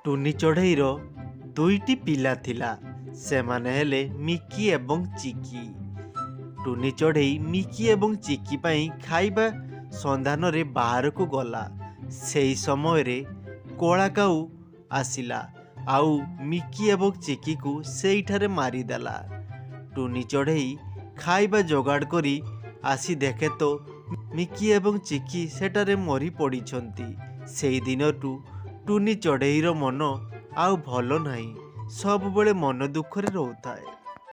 ଟୁନି ଚଢ଼େଇର ଦୁଇଟି ପିଲା ଥିଲା। ସେମାନେ ହେଲେ ମିକି ଏବଂ ଚିକି। ଟୁନି ଚଢ଼େଇ ମିକି ଏବଂ ଚିକି ପାଇଁ ଖାଇବା ସନ୍ଧାନରେ ବାହାରକୁ ଗଲା। ସେହି ସମୟରେ କଳା କାଉ ଆସିଲା ଆଉ ମିକି ଏବଂ ଚିକିକୁ ସେଇଠାରେ ମାରିଦେଲା। ଟୁନି ଚଢ଼େଇ ଖାଇବା ଯୋଗାଡ଼ କରି ଆସି ଦେଖେ ତ ମିକି ଏବଂ ଚିକି ସେଠାରେ ମରି ପଡ଼ିଛନ୍ତି। ସେହି ଦିନଠୁ ଟୁନି ଚଢ଼େଇର ମନ ଆଉ ଭଲ ନାହିଁ। ସବୁବେଳେ ମନ ଦୁଃଖରେ ରହୁଥାଏ।